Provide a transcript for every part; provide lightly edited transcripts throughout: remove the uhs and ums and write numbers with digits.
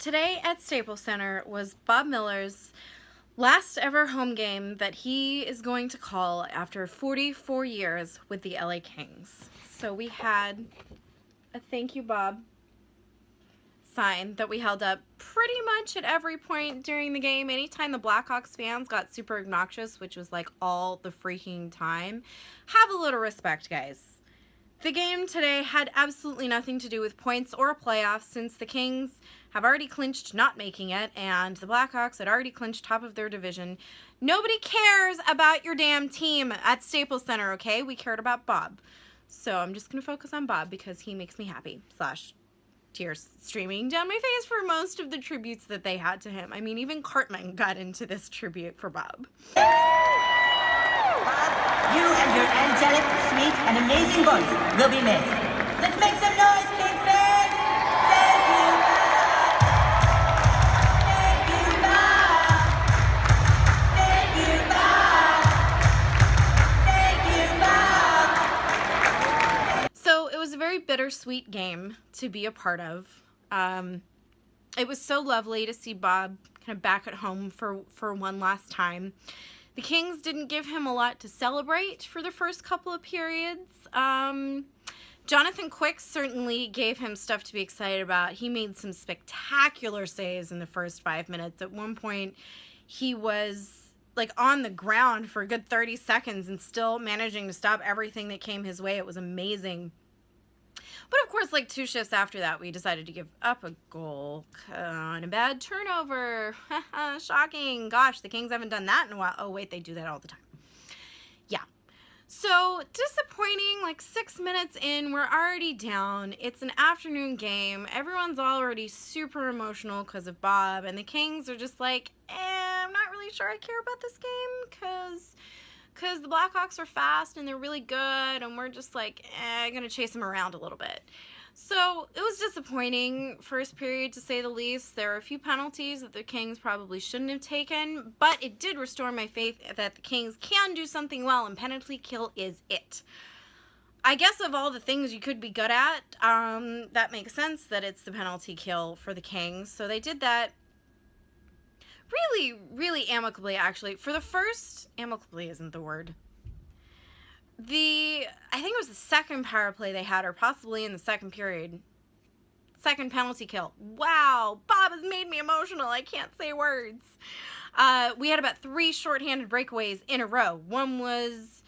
Today at Staples Center was Bob Miller's last ever home game that he is going to call after 44 years with the LA Kings. So we had a thank you, Bob sign that we held up pretty much at every point during the game. Anytime the Blackhawks fans got super obnoxious, which was like all the freaking time, have a little respect, guys. The game today had absolutely nothing to do with points or playoffs, since the Kings have already clinched not making it and the Blackhawks had already clinched top of their division. Nobody cares about your damn team at Staples Center, okay? We cared about Bob. So I'm just going to focus on Bob because he makes me happy. / tears streaming down my face for most of the tributes that they had to him. I mean, even Cartman got into this tribute for Bob. Bob, you and your angelic, sweet, and amazing voice will be missed. Let's make some noise, King fans! Thank you, Bob! Thank you, Bob! Thank you, Bob! Thank you, Bob! So it was a very bittersweet game to be a part of. It was so lovely to see Bob kind of back at home for one last time. The Kings didn't give him a lot to celebrate for the first couple of periods. Jonathan Quick certainly gave him stuff to be excited about. He made some spectacular saves in the first 5 minutes. At one point, he was like on the ground for a good 30 seconds and still managing to stop everything that came his way. It was amazing. But of course, like 2 shifts after that, we decided to give up a goal on a bad turnover. Shocking. Gosh, the Kings haven't done that in a while. Oh, wait, they do that all the time. Yeah. So disappointing, like 6 minutes in, we're already down. It's an afternoon game. Everyone's already super emotional because of Bob. And the Kings are just like, I'm not really sure I care about this game because the Blackhawks are fast and they're really good, and we're just like, gonna chase them around a little bit. So it was disappointing first period, to say the least. There were a few penalties that the Kings probably shouldn't have taken, but it did restore my faith that the Kings can do something well, and penalty kill is it. I guess of all the things you could be good at, that makes sense that it's the penalty kill for the Kings. So they did that really, really amicably, actually. For the first, amicably isn't the word. I think it was the second power play they had, or possibly in the second period. Second penalty kill. Wow, Bob has made me emotional. I can't say words. We had about 3 shorthanded breakaways in a row. One was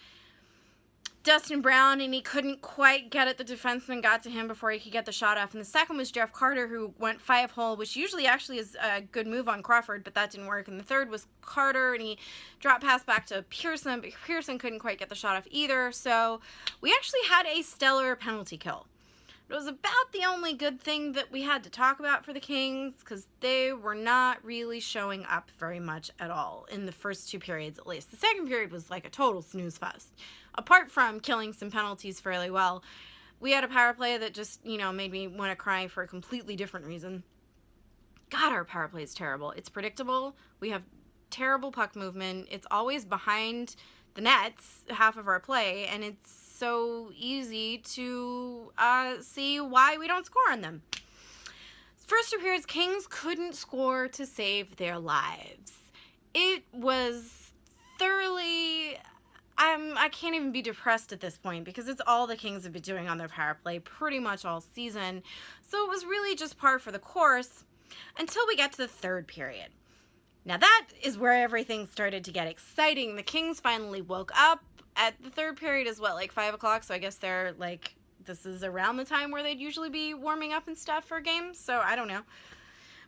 Dustin Brown, and he couldn't quite get it. The defenseman got to him before he could get the shot off. And the second was Jeff Carter, who went 5-hole, which usually actually is a good move on Crawford, but that didn't work. And the third was Carter, and he dropped pass back to Pearson, but Pearson couldn't quite get the shot off either. So we actually had a stellar penalty kill. It was about the only good thing that we had to talk about for the Kings, because they were not really showing up very much at all in the first 2 periods, at least. The second period was like a total snooze fest. Apart from killing some penalties fairly well, we had a power play that just, made me want to cry for a completely different reason. God, our power play is terrible. It's predictable. We have terrible puck movement. It's always behind the nets, half of our play, and it's so easy to see why we don't score on them. First 2 periods, Kings couldn't score to save their lives. It was thoroughly... I can't even be depressed at this point, because it's all the Kings have been doing on their power play pretty much all season. So it was really just par for the course until we got to the third period. Now that is where everything started to get exciting. The Kings finally woke up. At the third period is what, like 5 o'clock? So I guess they're like, this is around the time where they'd usually be warming up and stuff for games. So I don't know.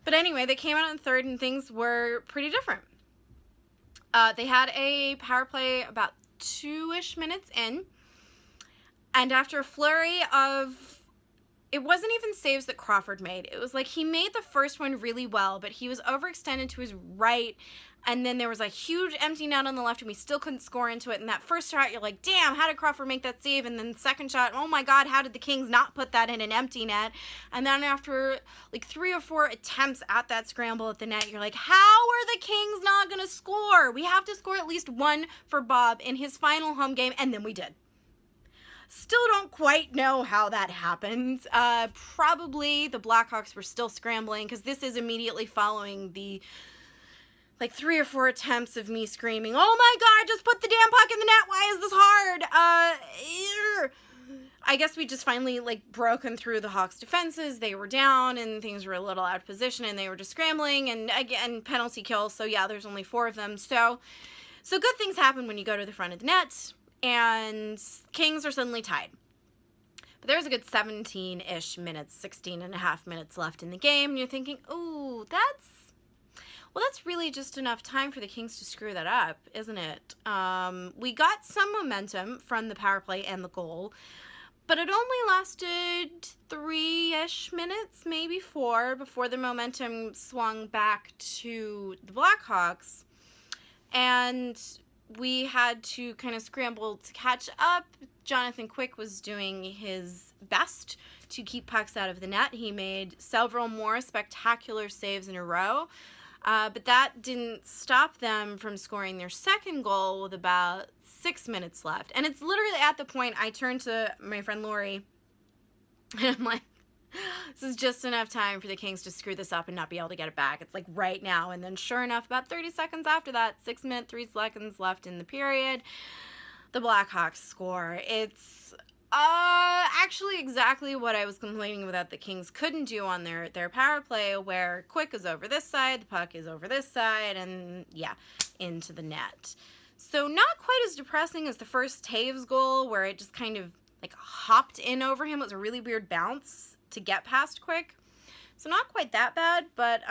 But anyway, they came out in third and things were pretty different. They had a power play about 2-ish minutes in, and after a flurry of, it wasn't even saves that Crawford made. It was like he made the first one really well, but he was overextended to his right, and then there was a huge empty net on the left, and we still couldn't score into it. And that first shot, you're like, damn, how did Crawford make that save? And then the second shot, oh my God, how did the Kings not put that in an empty net? And then after like 3 or 4 attempts at that scramble at the net, you're like, how are the Kings not going to score? We have to score at least one for Bob in his final home game, and then we did. Still don't quite know how that happened. Probably the Blackhawks were still scrambling, because this is immediately following the like 3 or 4 attempts of me screaming, "Oh my God, just put the damn puck in the net. Why is this hard?" I guess we just finally like broken through the Hawks defenses. They were down and things were a little out of position and they were just scrambling, and again, penalty kill. So yeah, there's only 4 of them. So good things happen when you go to the front of the net, and Kings are suddenly tied. But there's a good 17-ish minutes, 16 and a half minutes left in the game. And you're thinking, ooh, that's really just enough time for the Kings to screw that up, isn't it? We got some momentum from the power play and the goal, but it only lasted 3-ish minutes, maybe 4, before the momentum swung back to the Blackhawks. And we had to kind of scramble to catch up. Jonathan Quick was doing his best to keep pucks out of the net. He made several more spectacular saves in a row. But that didn't stop them from scoring their second goal with about 6 minutes left. And it's literally at the point I turned to my friend Lori and I'm like, this is just enough time for the Kings to screw this up and not be able to get it back. It's like right now. And then sure enough, about 30 seconds after that, 6 minutes, 3 seconds left in the period, the Blackhawks score. It's actually exactly what I was complaining about the Kings couldn't do on their power play, where Quick is over this side, the puck is over this side, and yeah, into the net. So not quite as depressing as the first Taves goal, where it just kind of like hopped in over him. It was a really weird bounce to get past Quick. So not quite that bad, but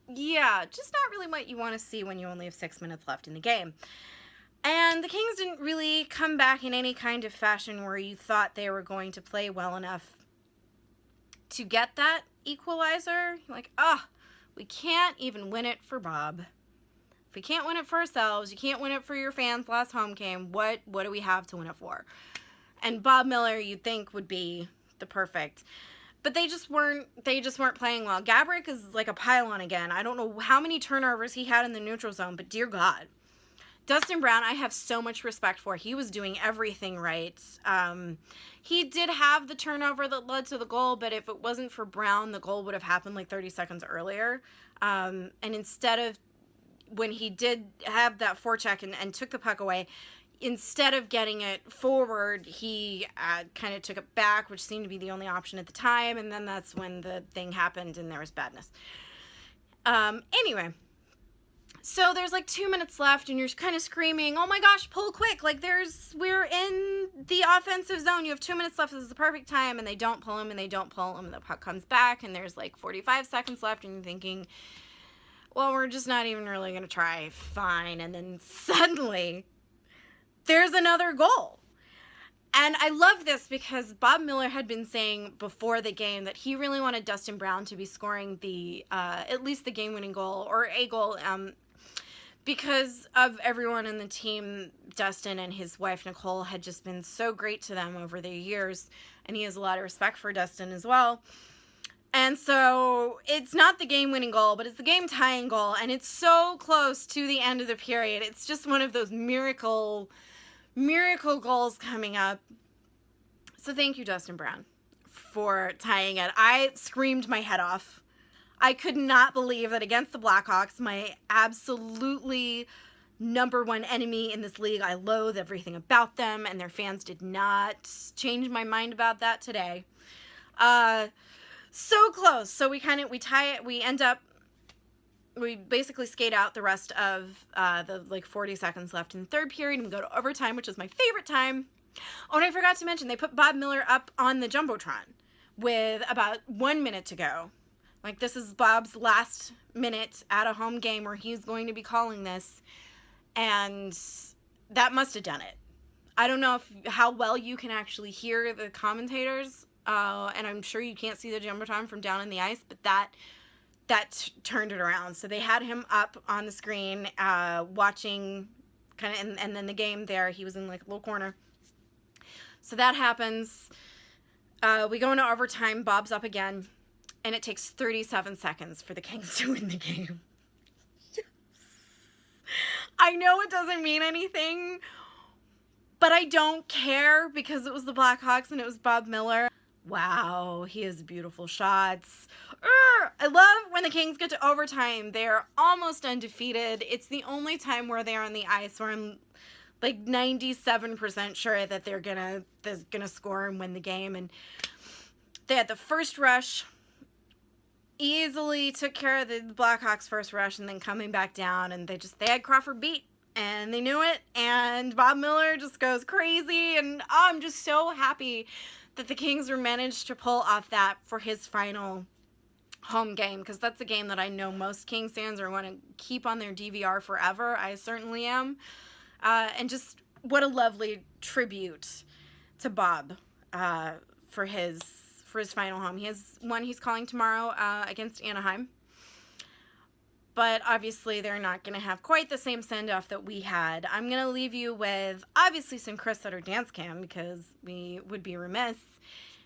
yeah, just not really what you want to see when you only have 6 minutes left in the game. And the Kings didn't really come back in any kind of fashion where you thought they were going to play well enough to get that equalizer. Like, we can't even win it for Bob. If we can't win it for ourselves, you can't win it for your fans last home game, what do we have to win it for? And Bob Miller, you'd think, would be the perfect. But they just weren't playing well. Gaborik is like a pylon again. I don't know how many turnovers he had in the neutral zone, but dear God. Dustin Brown, I have so much respect for. He was doing everything right. He did have the turnover that led to the goal, but if it wasn't for Brown, the goal would have happened like 30 seconds earlier. And instead of, when he did have that forecheck and took the puck away, instead of getting it forward, he kind of took it back, which seemed to be the only option at the time. And then that's when the thing happened and there was badness. Anyway. So there's like 2 minutes left and you're kind of screaming, oh my gosh, pull quick. Like we're in the offensive zone. You have 2 minutes left. This is the perfect time. And they don't pull him and they don't pull him. And the puck comes back and there's like 45 seconds left. And you're thinking, well, we're just not even really going to try. Fine. And then suddenly there's another goal. And I love this because Bob Miller had been saying before the game that he really wanted Dustin Brown to be scoring the, at least the game-winning goal or a goal, because of everyone in the team. Dustin and his wife Nicole had just been so great to them over the years, and he has a lot of respect for Dustin as well. And so it's not the game-winning goal, but it's the game-tying goal, and it's so close to the end of the period. It's just one of those miracle goals coming up. So thank you, Dustin Brown, for tying it. I screamed my head off. I could not believe that against the Blackhawks, my absolutely number one enemy in this league, I loathe everything about them, and their fans did not change my mind about that today. So close. So we tie it, we basically skate out the rest of the like 40 seconds left in the third period, and we go to overtime, which is my favorite time. Oh, and I forgot to mention, they put Bob Miller up on the Jumbotron with about 1 minute to go. Like, this is Bob's last minute at a home game where he's going to be calling this, and that must have done it. I don't know how well you can actually hear the commentators, and I'm sure you can't see the Jumbotron from down in the ice, but that turned it around. So they had him up on the screen, watching kind of, and then the game there, he was in like a little corner. So that happens. We go into overtime. Bob's up again, and it takes 37 seconds for the Kings to win the game. Yes. I know it doesn't mean anything, but but I don't care because it was the Blackhawks and it was Bob Miller. Wow, he has beautiful shots. I love when the Kings get to overtime. They're almost undefeated. It's the only time where they're on the ice where I'm like 97% sure that they're gonna score and win the game. And they had the first rush, easily took care of the Blackhawks' first rush, and then coming back down, and they had Crawford beat, and they knew it, and Bob Miller just goes crazy, and I'm just so happy that the Kings were managed to pull off that for his final home game, because that's a game that I know most Kings fans are going to keep on their DVR forever. I certainly am. And just what a lovely tribute to Bob for his final home. He has one he's calling tomorrow against Anaheim. But obviously they're not going to have quite the same send-off that we had. I'm going to leave you with obviously some Chris Sutter dance cam because we would be remiss.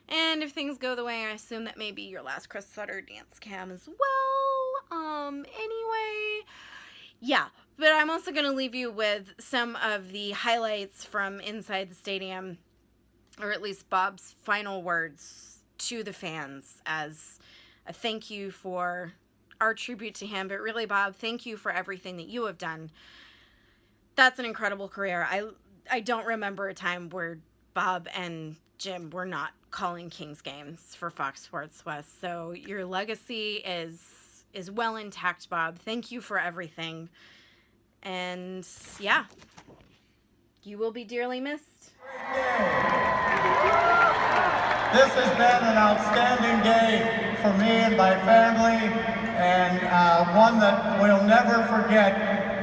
And if things go the way I assume that may be your last Chris Sutter dance cam as well. Anyway, yeah. But I'm also going to leave you with some of the highlights from inside the stadium, or at least Bob's final words to the fans as a thank you for our tribute to him. But really, Bob, thank you for everything that you have done. That's an incredible career. I don't remember a time where Bob and Jim were not calling Kings games for Fox Sports West. So your legacy is well intact, Bob. Thank you for everything. And yeah, you will be dearly missed. This has been an outstanding day for me and my family, and one that we'll never forget,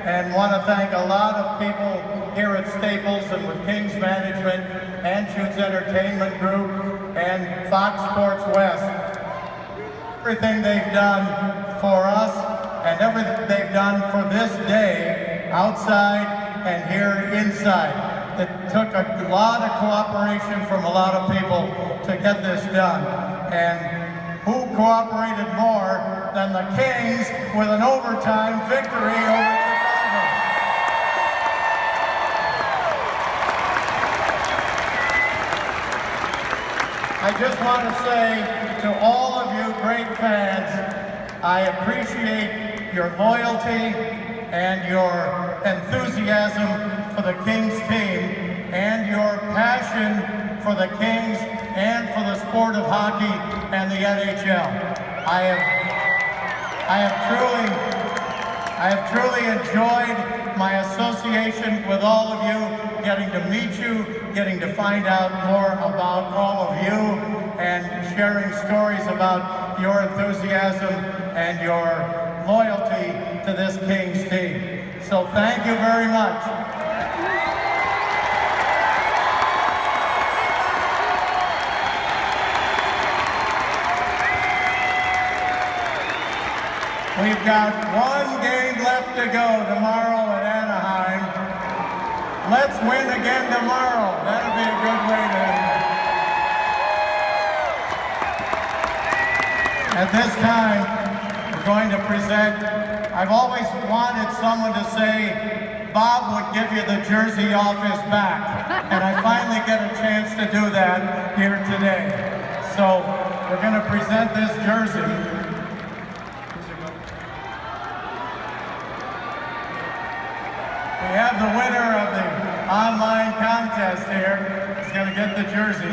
and want to thank a lot of people here at Staples and with Kings Management and Jude's Entertainment Group and Fox Sports West. Everything they've done for us and everything they've done for this day, outside and here inside. It took a lot of cooperation from a lot of people to get this done. And who cooperated more than the Kings with an overtime victory over Chicago? I just want to say to all of you great fans, I appreciate your loyalty and your enthusiasm for the Kings team and your passion for the Kings and for the sport of hockey and the NHL. I have truly enjoyed my association with all of you, getting to meet you, getting to find out more about all of you, and sharing stories about your enthusiasm and your loyalty to this Kings team. So thank you very much. We've got one game left to go tomorrow at Anaheim. Let's win again tomorrow. That'll be a good way to end it. At this time, we're going to present, I've always wanted someone to say, Bob would give you the jersey off his back. And I finally get a chance to do that here today. So we're going to present this jersey. We have the winner of the online contest here. He's going to get the jersey.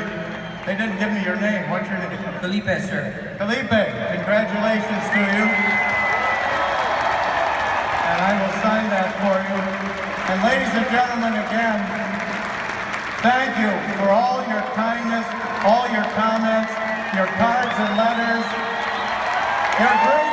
They didn't give me your name. What's your name? Felipe, sir. Felipe, congratulations to you. And I will sign that for you. And ladies and gentlemen, again, thank you for all your kindness, all your comments, your cards and letters. You're great.